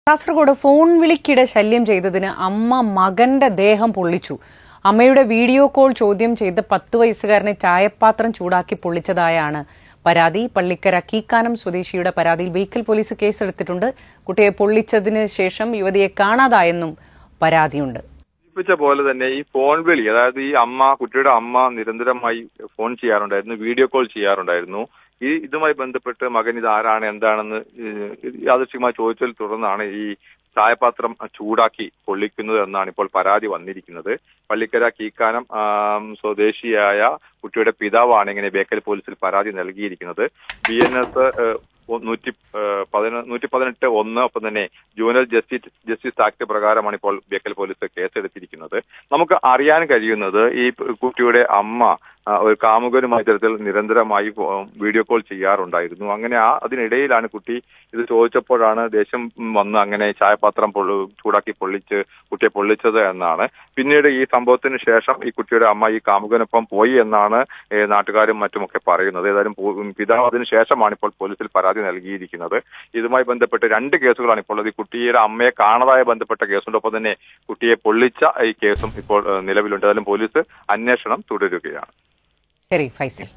Kasaragod phone വിളിക്കിടെ ശല്യം ചെയ്തതിന് അമ്മ മകന്റെ ദേഹം പൊള്ളിച്ചു. അമ്മയുടെ വീഡിയോ കോൾ ചോദ്യം ചെയ്ത് 10 വയസ്സുകാരനെ ചായപാത്രം ചൂടാക്കി പൊള്ളിച്ചതായാണ് പരാതി. പള്ളിക്കര കീക്കാനം സ്വദേശിയുടെ പരാതിയിൽ ബേക്കൽ പോലീസ് കേസെടുത്തിട്ടുണ്ട്. കുട്ടിയെ പൊള്ളിച്ചതിന് ശേഷം യുവതിയെ കാണാതായെന്നും പരാതിയുണ്ട്. പോലെ തന്നെ ഈ ഫോൺ വിളി, അതായത് ഈ കുട്ടിയുടെ അമ്മ നിരന്തരമായി ഫോൺ ചെയ്യാറുണ്ടായിരുന്നു, വീഡിയോ കോൾ ചെയ്യാറുണ്ടായിരുന്നു. ഇതുമായി ബന്ധപ്പെട്ട് മകൻ ഇത് ആരാണ് എന്താണെന്ന് യാദൃശ്ചികമായി ചോദിച്ചതിൽ തുടർന്നാണ് ഈ ചായപാത്രം ചൂടാക്കി പൊള്ളിക്കുന്നത് എന്നാണ് ഇപ്പോൾ പരാതി വന്നിരിക്കുന്നത്. പള്ളിക്കര കീക്കാനം സ്വദേശിയായ കുട്ടിയുടെ പിതാവാണ് ഇങ്ങനെ ബേക്കൽ പോലീസിൽ പരാതി നൽകിയിരിക്കുന്നത്. BNS 118(1) ഒപ്പം തന്നെ ജൂനിയർ ജസ്റ്റിസ് ആക്ട് പ്രകാരമാണ് ഇപ്പോൾ ബേക്കൽ പോലീസ് കേസെടുത്തിരിക്കുന്നത്. നമുക്ക് അറിയാൻ കഴിയുന്നത് ഈ കുട്ടിയുടെ അമ്മ ഒരു കാമുകനുമായി ഇത്തരത്തിൽ നിരന്തരമായി വീഡിയോ കോൾ ചെയ്യാറുണ്ടായിരുന്നു. അങ്ങനെ അതിനിടയിലാണ് കുട്ടി ഇത് ചോദിച്ചപ്പോഴാണ് ദേഷ്യം വന്ന് അങ്ങനെ ചായപാത്രം ചൂടാക്കി കുട്ടിയെ പൊള്ളിച്ചത് എന്നാണ്. പിന്നീട് ഈ സംഭവത്തിന് ശേഷം ഈ കുട്ടിയുടെ അമ്മ ഈ കാമുകനൊപ്പം പോയി എന്നാണ് നാട്ടുകാരും മറ്റുമൊക്കെ പറയുന്നത്. ഏതായാലും പിതാവ് അതിന് ശേഷമാണ് ഇപ്പോൾ പോലീസിൽ പരാതി നൽകിയിരിക്കുന്നത്. ഇതുമായി ബന്ധപ്പെട്ട് 2 കേസുകളാണ് ഇപ്പോൾ ഈ കുട്ടിയുടെ അമ്മയെ കാണാതായ ബന്ധപ്പെട്ട കേസുണ്ട്, ഒപ്പം തന്നെ കുട്ടിയെ പൊള്ളിച്ച ഈ കേസും ഇപ്പോൾ നിലവിലുണ്ട്. ഏതായാലും പോലീസ് അന്വേഷണം തുടരുകയാണ്. ശരി ഫൈസൽ.